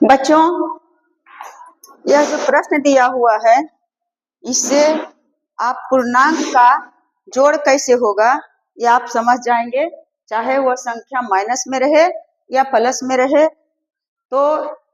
बच्चों, यह जो प्रश्न दिया हुआ है इससे आप पूर्णांक का जोड़ कैसे होगा यह आप समझ जाएंगे। चाहे वह संख्या माइनस में रहे या प्लस में रहे, तो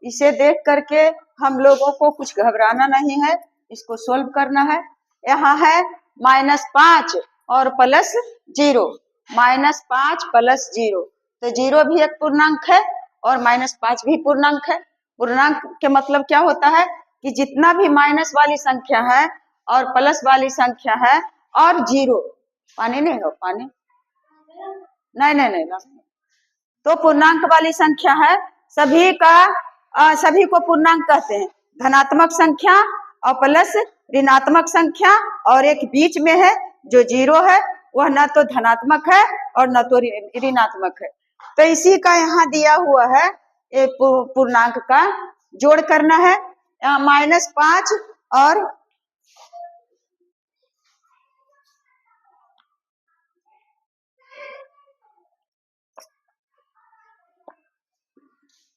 इसे देख करके हम लोगों को कुछ घबराना नहीं है, इसको सोल्व करना है। यहाँ है -5 और +0, -5 + 0, तो 0 भी एक पूर्णांक है और -5 भी पूर्णांक है। पूर्णांक के मतलब क्या होता है कि जितना भी माइनस वाली संख्या है और प्लस वाली संख्या है और 0, पानी नहीं हो, पानी नहीं, तो पूर्णांक वाली संख्या है, सभी को पूर्णांक कहते हैं। धनात्मक संख्या और प्लस ऋणात्मक संख्या और एक बीच में है जो 0 है, वह न तो धनात्मक है और न तो ऋणात्मक है। तो इसी का यहाँ दिया हुआ है, एक पूर्णांक का जोड़ करना है। यहाँ -5 और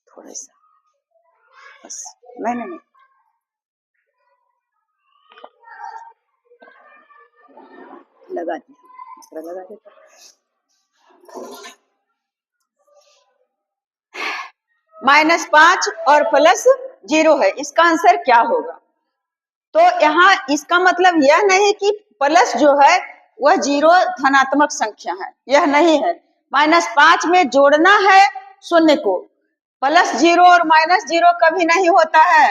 थोड़ा सा बस नहीं लगा देता। -5 और +0 है, इसका आंसर क्या होगा? तो यहाँ इसका मतलब यह नहीं कि प्लस जो है वह 0 धनात्मक संख्या है, यह नहीं है। -5 में जोड़ना है शून्य को, +0 और -0 कभी नहीं होता है।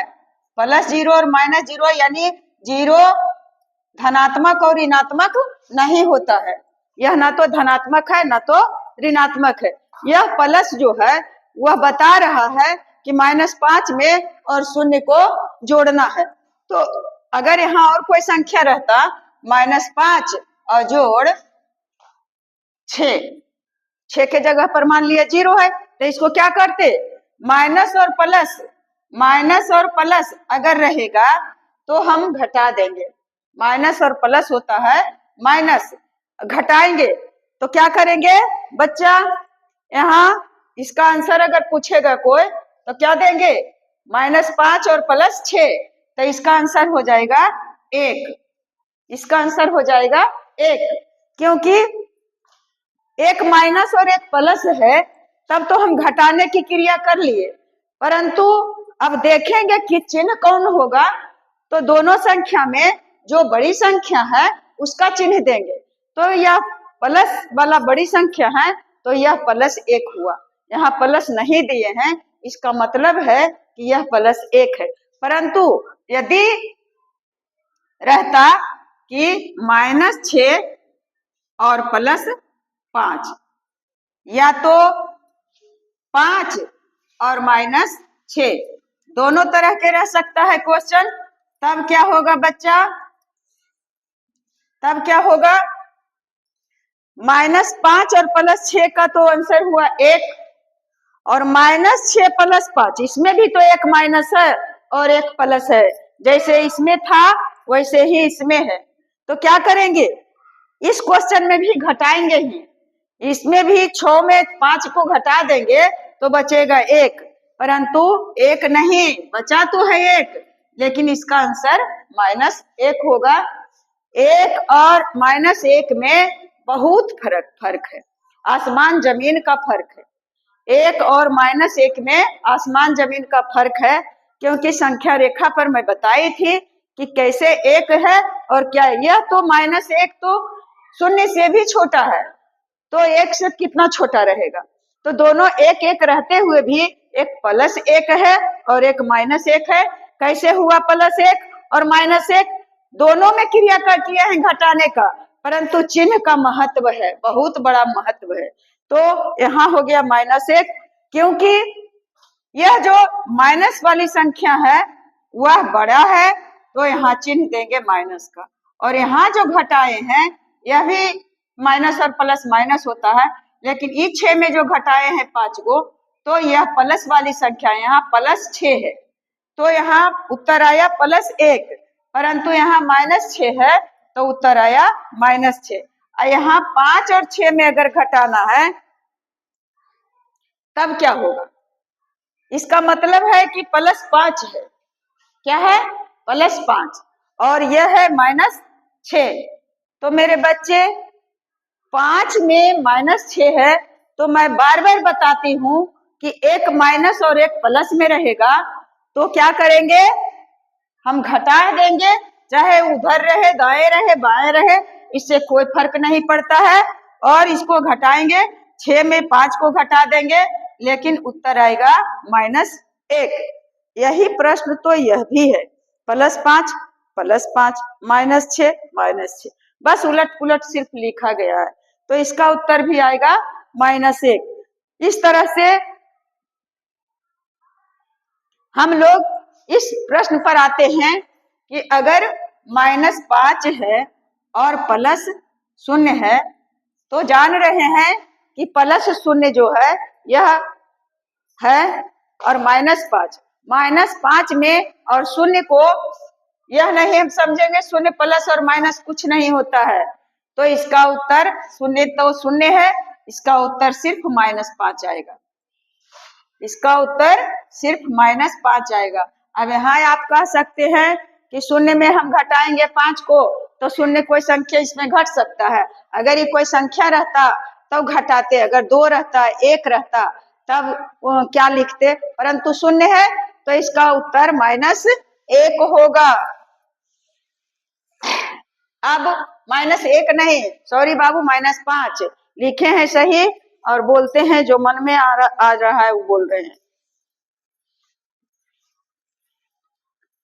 +0 और -0 यानी 0 धनात्मक और ऋणात्मक नहीं होता है। यह ना तो धनात्मक है ना तो ऋणात्मक है। यह प्लस जो है वह बता रहा है कि -5 में और शून्य को जोड़ना है। तो अगर यहाँ और कोई संख्या रहता, -5 और जोड़ 6 के जगह पर मान लिया 0 है, तो इसको क्या करते, माइनस और प्लस अगर रहेगा तो हम घटा देंगे। माइनस और प्लस होता है, माइनस घटाएंगे तो क्या करेंगे बच्चा, यहाँ इसका आंसर अगर पूछेगा कोई तो क्या देंगे, -5 और +6, तो इसका आंसर हो जाएगा 1। इसका आंसर हो जाएगा 1, क्योंकि एक माइनस और एक प्लस है, तब तो हम घटाने की क्रिया कर लिए, परंतु अब देखेंगे कि चिन्ह कौन होगा, तो दोनों संख्या में जो बड़ी संख्या है उसका चिन्ह देंगे। तो यह प्लस वाला बड़ी संख्या है तो यह +1 हुआ। यहाँ प्लस नहीं दिए हैं, इसका मतलब है कि यह +1 है। परंतु यदि रहता कि -6 और +5 या तो 5 और -6, दोनों तरह के रह सकता है क्वेश्चन, तब क्या होगा बच्चा, तब क्या होगा, -5 और +6 का तो आंसर हुआ 1, और -6 + 5, इसमें भी तो एक माइनस है और एक प्लस है, जैसे इसमें था वैसे ही इसमें है। तो क्या करेंगे, इस क्वेश्चन में भी घटाएंगे ही, इसमें भी 6 में 5 को घटा देंगे तो बचेगा 1, परंतु 1 नहीं बचा, तो है 1, लेकिन इसका आंसर -1 होगा। 1 और -1 में बहुत फर्क है, आसमान जमीन का फर्क है। 1 और -1 में आसमान जमीन का फर्क है, क्योंकि संख्या रेखा पर मैं बताई थी कि कैसे 1 है और क्या, यह तो -1 तो 0 से भी छोटा है, तो 1 से कितना छोटा रहेगा, तो दोनों 1 रहते हुए भी एक +1 है और एक -1 है। कैसे हुआ +1 और -1, दोनों में क्रिया का किया है घटाने का, परंतु चिन्ह का महत्व है, बहुत बड़ा महत्व है। तो यहाँ हो गया -1, क्योंकि यह जो माइनस वाली संख्या है वह बड़ा है, तो यहाँ चिन्ह देंगे माइनस का, और यहाँ जो घटाए हैं यह भी माइनस और प्लस माइनस होता है, लेकिन इस 6 में जो घटाए हैं 5 को, तो यह प्लस वाली संख्या, यहाँ +6 है, तो यहाँ उत्तर आया +1, परंतु यहाँ -6 है तो उत्तर आया -6। यहाँ 5 और 6 में अगर घटाना है तब क्या होगा, इसका मतलब है कि +5 है। क्या है? +5 और यह है -6। तो मेरे बच्चे 5 में -6 है, तो मैं बार बार बताती हूँ कि एक माइनस और एक प्लस में रहेगा तो क्या करेंगे, हम घटा देंगे, चाहे उधर रहे, दाएं रहे, बाएं रहे, इससे कोई फर्क नहीं पड़ता है। और इसको घटाएंगे, 6 में 5 को घटा देंगे, लेकिन उत्तर आएगा -1। यही प्रश्न तो यह भी है, +5 +5 -6 -6, बस उलट पुलट सिर्फ लिखा गया है। तो इसका उत्तर भी आएगा -1। इस तरह से हम लोग इस प्रश्न पर आते हैं कि अगर -5 है और +0 है, तो जान रहे हैं कि +0 जो है यह है और -5 में और 0 को यह नहीं हम समझेंगे 0 प्लस और माइनस कुछ नहीं होता है। तो इसका उत्तर 0 तो 0 है, इसका उत्तर सिर्फ -5 आएगा। इसका उत्तर सिर्फ -5 आएगा। अब यहाँ आप कह सकते हैं कि 0 में हम घटाएंगे 5 को, तो 0 कोई संख्या इसमें घट सकता है। अगर ये कोई संख्या रहता तब घटाते, अगर 2 रहता, 1 रहता तब क्या लिखते, परंतु 0 है तो इसका उत्तर -1 होगा। अब -1 नहीं, सॉरी बाबू, -5 लिखे हैं सही, और बोलते हैं जो मन में आ रहा है वो बोल रहे हैं।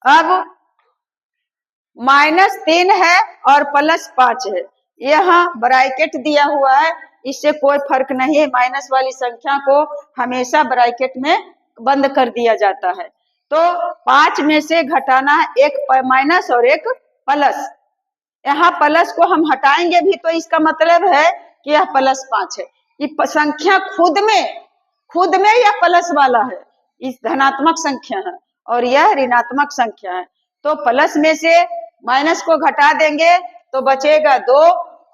अब -3 है और +5 है, यहाँ ब्रैकेट दिया हुआ है, इससे कोई फर्क नहीं है। माइनस वाली संख्या को हमेशा ब्रैकेट में बंद कर दिया जाता है। तो 5 में से घटाना है, एक माइनस और एक प्लस। यहाँ प्लस को हम हटाएंगे भी तो इसका मतलब है कि यह +5 है। ये संख्या खुद में यह प्लस वाला है, इस धनात्मक संख्या है और यह ऋणात्मक संख्या है। तो प्लस में से माइनस को घटा देंगे तो बचेगा 2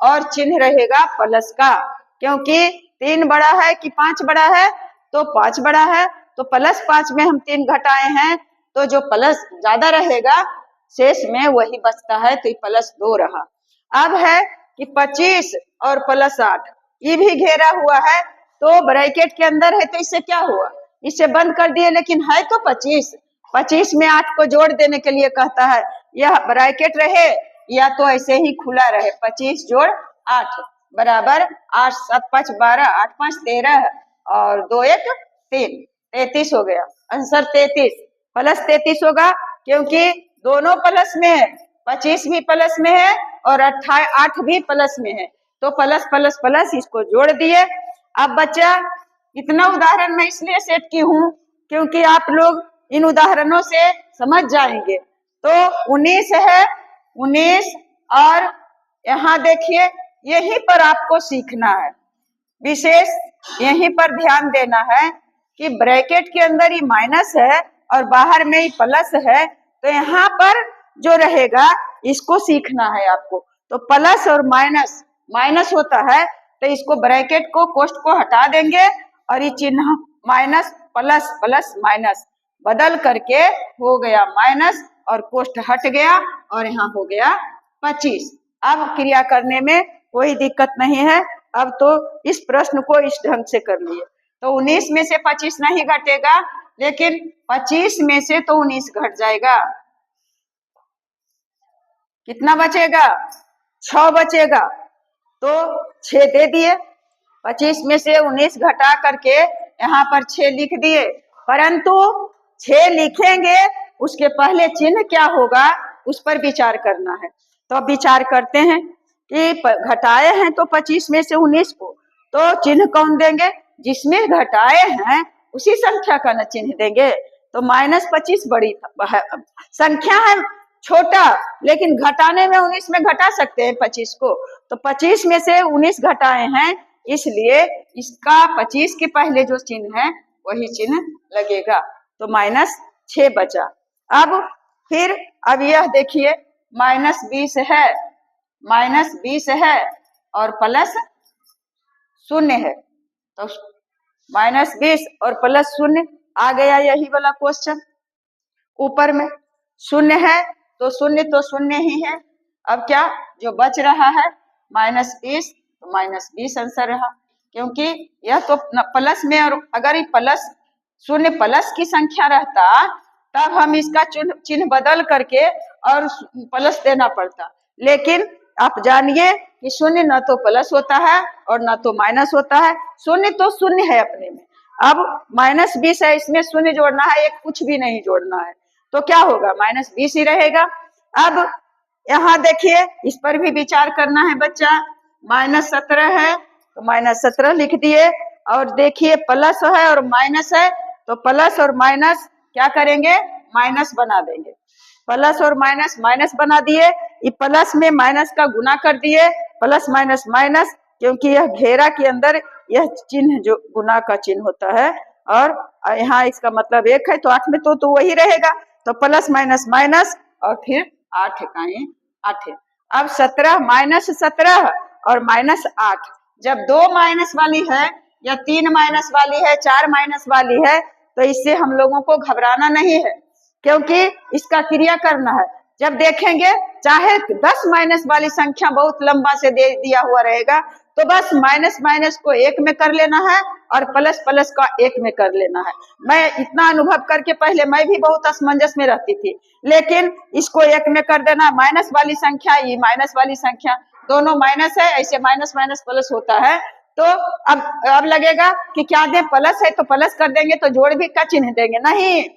और चिन्ह रहेगा प्लस का, क्योंकि 3 बड़ा है कि 5 बड़ा है, तो 5 बड़ा है। तो +5 में हम 3 घटाए हैं, तो जो प्लस ज्यादा रहेगा शेष में वही बचता है, तो +2 रहा। अब है कि 25 और +8, ये भी घेरा हुआ है, तो ब्रैकेट के अंदर है, तो इससे क्या हुआ, इसे बंद कर दिए, लेकिन है तो 25 में 8 को जोड़ देने के लिए कहता है, यह ब्रैकेट रहे या तो ऐसे ही खुला रहे। 25 जोड़ 8 बराबर 8 7 5 12, 8 5 13 और 2 1 3, 33 हो गया। आंसर 33 +33 होगा, क्योंकि दोनों प्लस में है, 25 भी प्लस में है और 8 भी प्लस में है, तो प्लस प्लस प्लस इसको जोड़ दिए। अब बच्चा, इतना उदाहरण मैं इसलिए सेट की हूँ क्योंकि आप लोग इन उदाहरणों से समझ जाएंगे। तो 19 है, 19 और यहाँ देखिए, यहीं पर आपको सीखना है, विशेष यहीं पर ध्यान देना है कि ब्रैकेट के अंदर ही माइनस है और बाहर में ही प्लस है, तो यहाँ पर जो रहेगा इसको सीखना है आपको। तो प्लस और माइनस होता है, तो इसको ब्रैकेट को कोष्ठ को हटा देंगे और ये चिन्ह माइनस प्लस प्लस माइनस बदल करके हो गया माइनस और कोष्ठ हट गया और यहाँ हो गया 25। अब क्रिया करने में कोई दिक्कत नहीं है। अब तो इस प्रश्न को इस ढंग से कर लिए, तो 19 में से 25 नहीं घटेगा, लेकिन 25 में से तो 19 घट जाएगा। कितना बचेगा? 6 बचेगा, तो 6 दे दिए। 25 में से 19 घटा करके यहाँ पर 6 लिख दिए, परंतु 6 लिखेंगे उसके पहले चिन्ह क्या होगा उस पर विचार करना है। तो अब विचार करते हैं कि घटाए हैं तो 25 में से 19 को, तो चिन्ह कौन देंगे? जिसमें घटाए हैं उसी संख्या का न चिन्ह देंगे। तो -25 बड़ी संख्या है, छोटा, लेकिन घटाने में 19 में घटा सकते हैं 25 को, तो 25 में से 19 घटाए हैं, इसलिए इसका 25 के पहले जो चिन्ह है वही चिन्ह लगेगा, तो -6 बचा। अब फिर अब यह देखिए -20 है, -20 है और +0 है, तो -20 और +0 आ गया यही वाला क्वेश्चन। ऊपर में शून्य है तो शून्य ही है। अब क्या जो बच रहा है -20, तो -20 आंसर रहा, क्योंकि यह तो प्लस में, और अगर ये प्लस शून्य प्लस की संख्या रहता तब हम इसका चिन्ह बदल करके और प्लस देना पड़ता। लेकिन आप जानिए कि शून्य न तो प्लस होता है और न तो माइनस होता है, शून्य तो शून्य है अपने में। अब -20 है, इसमें शून्य जोड़ना है, एक कुछ भी नहीं जोड़ना है, तो क्या होगा -20 ही रहेगा। अब यहाँ देखिए इस पर भी विचार करना है बच्चा। -17 है तो -17 लिख दिए, और देखिए प्लस है और माइनस है, तो प्लस और माइनस क्या करेंगे, माइनस बना देंगे। प्लस और माइनस माइनस बना दिए, ये प्लस में माइनस का गुना कर दिए, प्लस माइनस माइनस, क्योंकि यह घेरा के अंदर यह चिन्ह जो गुना का चिन्ह होता है, और यहाँ इसका मतलब 1 है तो 8 में तो वही रहेगा, तो प्लस माइनस माइनस और फिर 8 का 8 है। अब 17 -17 और -8, जब 2 माइनस वाली है या 3 माइनस वाली है, 4 माइनस वाली है, तो इससे हम लोगों को घबराना नहीं है, क्योंकि इसका क्रिया करना है। जब देखेंगे चाहे 10 माइनस वाली संख्या बहुत लंबा से दे दिया हुआ रहेगा, तो बस माइनस माइनस को 1 में कर लेना है और प्लस प्लस का 1 में कर लेना है। मैं इतना अनुभव करके पहले मैं भी बहुत असमंजस में रहती थी, लेकिन इसको 1 में कर देना, माइनस वाली संख्या ये माइनस वाली संख्या दोनों माइनस है, ऐसे माइनस माइनस प्लस होता है। तो अब लगेगा कि क्या दे, प्लस है तो प्लस कर देंगे, तो जोड़ भी का चिन्ह देंगे, नहीं,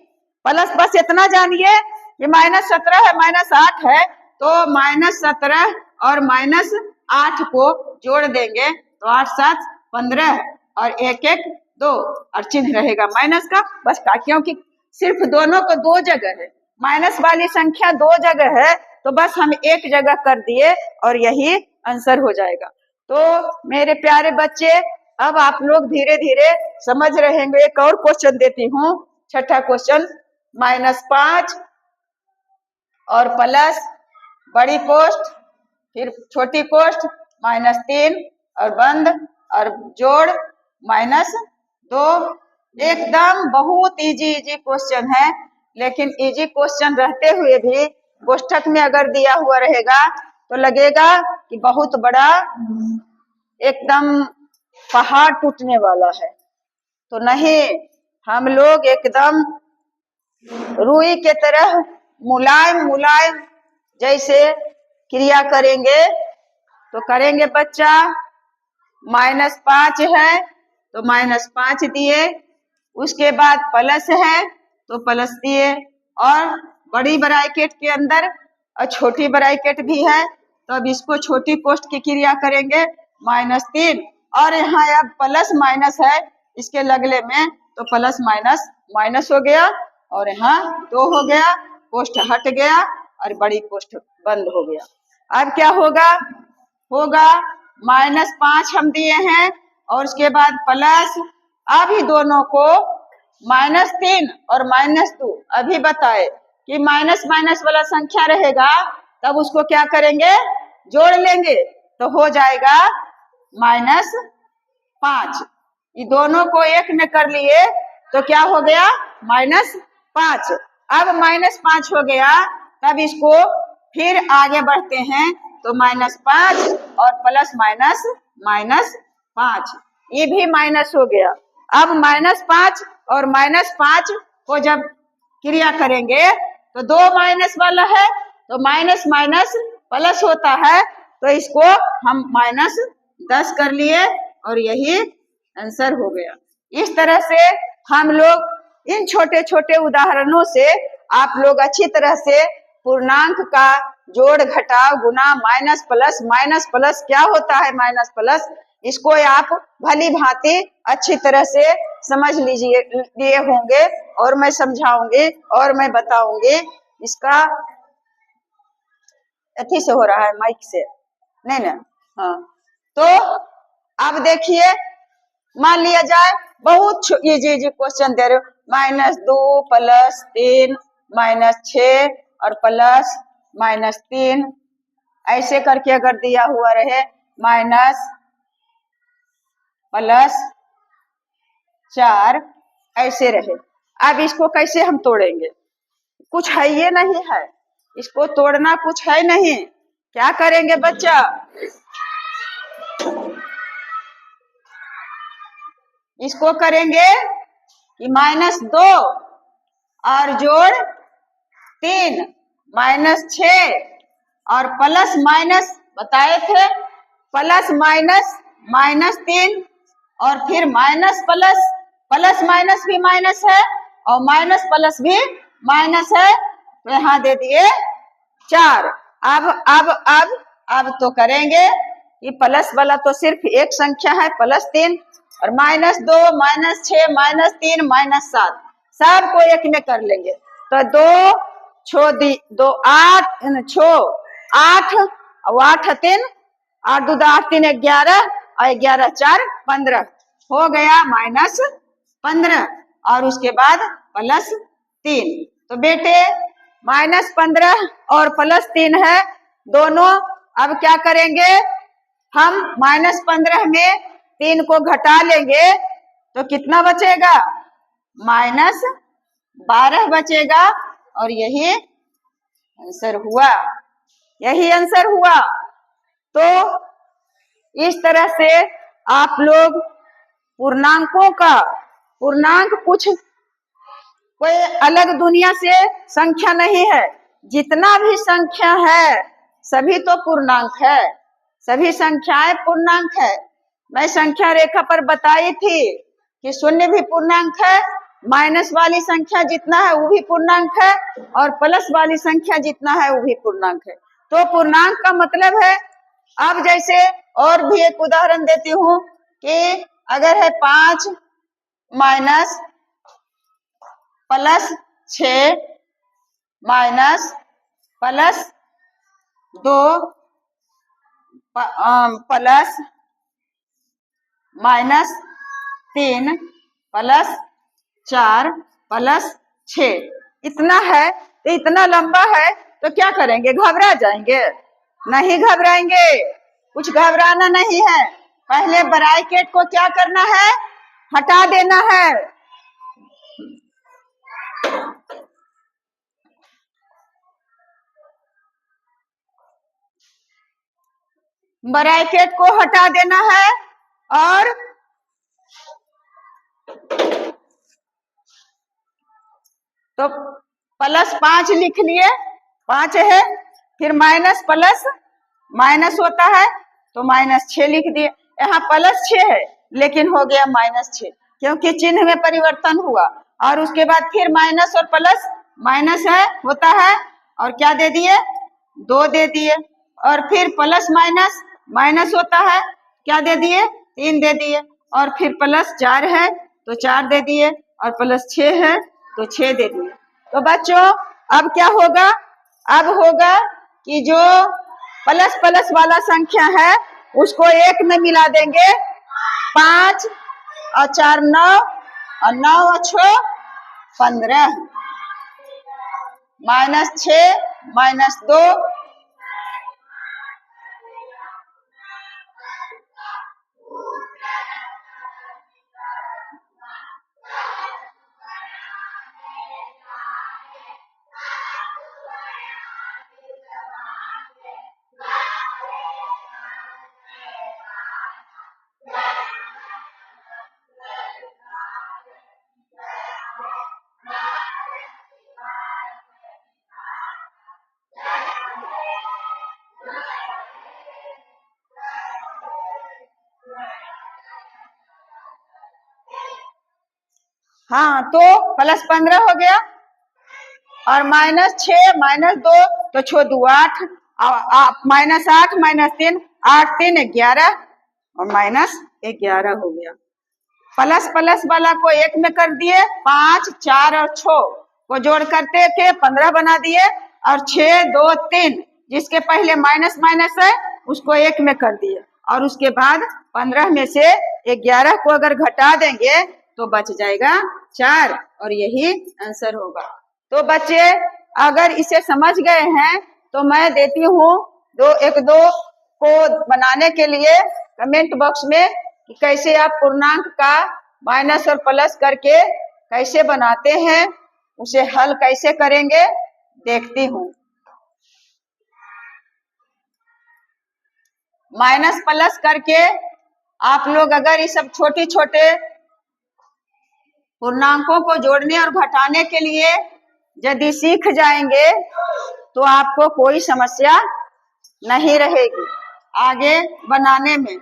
प्लस बस इतना जानिए कि -17 है -8 है, तो -17 और -8 को जोड़ देंगे तो 8 7 15 और 1 1 2, और चिन्ह रहेगा माइनस का, बस का, क्योंकि सिर्फ दोनों को 2 जगह है, माइनस वाली संख्या 2 जगह है, तो बस हम 1 जगह कर दिए और यही आंसर हो जाएगा। तो मेरे प्यारे बच्चे, अब आप लोग धीरे धीरे समझ रहेंगे। एक और क्वेश्चन देती हूँ, छठा क्वेश्चन, -5 और प्लस बड़ी पोस्ट, फिर छोटी पोस्ट -3 और बंद, और जोड़ -2। एकदम बहुत इजी क्वेश्चन है, लेकिन इजी क्वेश्चन रहते हुए भी कोष्ठक में अगर दिया हुआ रहेगा तो लगेगा कि बहुत बड़ा एकदम पहाड़ टूटने वाला है, तो नहीं, हम लोग एकदम रुई के तरह मुलायम मुलायम जैसे क्रिया करेंगे, तो करेंगे बच्चा। -5 है तो -5 दिए, उसके बाद प्लस है तो प्लस दिए, और बड़ी ब्रैकेट के अंदर और छोटी ब्रैकेट भी है, तो अब इसको छोटी पोस्ट की क्रिया करेंगे -3, और यहाँ अब प्लस माइनस है इसके लगले में, तो प्लस माइनस माइनस हो गया, और यहाँ 2 हो गया, पोस्ट हट गया और बड़ी पोस्ट बंद हो गया। अब क्या होगा, -5 हम दिए हैं और उसके बाद प्लस, अभी दोनों को -3 और -2, अभी बताए कि माइनस माइनस वाला संख्या रहेगा तब उसको क्या करेंगे, जोड़ लेंगे, तो हो जाएगा -5। ये दोनों को 1 में कर लिए तो क्या हो गया, -5। अब -5 हो गया, तब इसको फिर आगे बढ़ते हैं, तो -5 और प्लस माइनस -5, ये भी माइनस हो गया। अब -5 और -5 को जब क्रिया करेंगे तो 2 माइनस वाला है, तो माइनस माइनस प्लस होता है, तो इसको हम -10 कर लिए और यही आंसर हो गया। इस तरह से हम लोग इन छोटे छोटे उदाहरणों से आप लोग अच्छी तरह से पूर्णांक का जोड़ घटाव गुना माइनस प्लस क्या होता है, माइनस प्लस, इसको आप भली भांति अच्छी तरह से समझ लिए होंगे, और मैं समझाऊंगी और मैं बताऊंगी। इसका अथी से हो रहा है, माइक से नहीं ना, हाँ। तो अब देखिए, मान लिया जाए बहुत इजी क्वेश्चन दे रहे हो, -2 प्लस 3 -6 और प्लस -3, ऐसे करके अगर दिया हुआ रहे, माइनस प्लस 4 ऐसे रहे। अब इसको कैसे हम तोड़ेंगे? कुछ है ये नहीं है, इसको तोड़ना कुछ है नहीं। क्या करेंगे बच्चा? इसको करेंगे कि -2 और जोड़ 3 -6 और प्लस माइनस बताए थे, प्लस माइनस -3 और फिर माइनस प्लस, प्लस माइनस भी माइनस है और माइनस प्लस भी माइनस है, तो यहाँ दे दिए 4। अब तो करेंगे ये प्लस वाला तो सिर्फ एक संख्या है -3 और -2 -6 -3 -7 सबको एक में कर लेंगे, तो 2 छो 2 8 छो 8 और 8 3 8 2 8 3 11 और 11 4 15 हो गया -15 और उसके बाद +3। तो बेटे -15 और +3 है दोनों। अब क्या करेंगे हम? -15 में 3 को घटा लेंगे तो कितना बचेगा? -12 बचेगा और यही आंसर हुआ, यही आंसर हुआ। तो इस तरह से आप लोग पूर्णांकों का, पूर्णांक कुछ कोई अलग दुनिया से संख्या नहीं है, जितना भी संख्या है सभी तो पूर्णांक है, सभी संख्याएं पूर्णांक है। मैं संख्या रेखा पर बताई थी कि शून्य भी पूर्णांक है, माइनस वाली संख्या जितना है वो भी पूर्णांक है और प्लस वाली संख्या जितना है वो भी पूर्णांक है। तो पूर्णांक का मतलब है, अब जैसे और भी एक उदाहरण देती हूँ कि अगर है 5 माइनस +6 माइनस +2 प्लस -3 +4 +6 इतना है। तो इतना लंबा है तो क्या करेंगे? घबरा जाएंगे? नहीं घबराएंगे, कुछ घबराना नहीं है। पहले ब्रैकेट को क्या करना है? हटा देना है। ब्रैकेट को हटा देना है और तो +5 लिख लिए, 5 है, फिर माइनस प्लस माइनस होता है तो -6 लिख दिए। यहाँ +6 है लेकिन हो गया -6 क्योंकि चिन्ह में परिवर्तन हुआ। और उसके बाद फिर माइनस और प्लस माइनस है होता है और क्या दे दिए? 2 दे दिए। और फिर प्लस माइनस माइनस होता है, क्या दे दिए? 3 दे दिए। और फिर +4 है तो 4 दे दिए और +6 है तो 6 दे दिए। तो बच्चों अब क्या होगा? अब होगा कि जो प्लस प्लस वाला संख्या है उसको एक में मिला देंगे, 5 और 4 9 और 9 और 6 15 -6 -2 हाँ तो +15 हो गया और -6 -2 तो 6 2 8 -8 -3 8 3 11 और -11 हो गया। प्लस प्लस वाला को एक में कर दिए, 5 4 और 6 को जोड़ करते थे 15 बना दिए और 6 2 3 जिसके पहले माइनस माइनस है उसको एक में कर दिए और उसके बाद 15 में से 11 को अगर घटा देंगे तो बच जाएगा 4 और यही आंसर होगा। तो बच्चे अगर इसे समझ गए हैं तो मैं देती हूँ 1 2 को बनाने के लिए कमेंट बॉक्स में कि कैसे आप पूर्णांक का माइनस और प्लस करके कैसे बनाते हैं, उसे हल कैसे करेंगे देखती हूँ। माइनस प्लस करके आप लोग अगर ये सब छोटे छोटे पूर्णांकों को जोड़ने और घटाने के लिए यदि सीख जाएंगे तो आपको कोई समस्या नहीं रहेगी आगे बनाने में।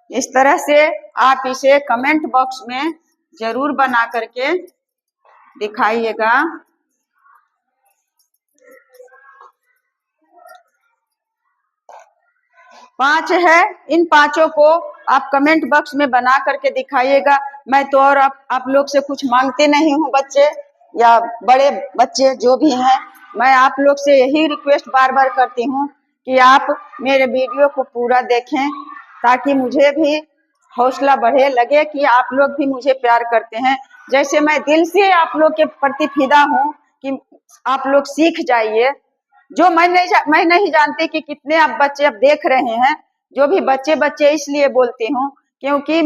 इस तरह से आप इसे कमेंट बॉक्स में जरूर बना करके दिखाइएगा। 5 है, इन पांचों को आप कमेंट बॉक्स में बना करके दिखाइएगा। मैं तो और आप लोग से कुछ मांगते नहीं हूँ, बच्चे या बड़े बच्चे जो भी हैं, मैं आप लोग से यही रिक्वेस्ट बार बार करती हूँ कि आप मेरे वीडियो को पूरा देखें ताकि मुझे भी हौसला बढ़े, लगे कि आप लोग भी मुझे प्यार करते हैं। जैसे मैं दिल से आप लोग के प्रति फिदा हूँ कि आप लोग सीख जाइए। जो मैं नहीं जानती कि कितने आप बच्चे अब देख रहे हैं। जो भी बच्चे इसलिए बोलती हूँ क्योंकि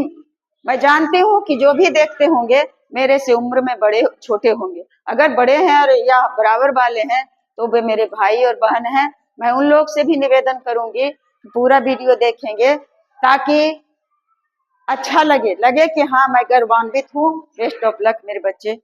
मैं जानती हूँ कि जो भी देखते होंगे मेरे से उम्र में बड़े छोटे होंगे। अगर बड़े हैं और या बराबर वाले हैं तो वे मेरे भाई और बहन हैं। मैं उन लोग से भी निवेदन करूंगी पूरा वीडियो देखेंगे ताकि अच्छा लगे कि हाँ मैं गौरवान्वित हूँ। बेस्ट ऑफ लक मेरे बच्चे।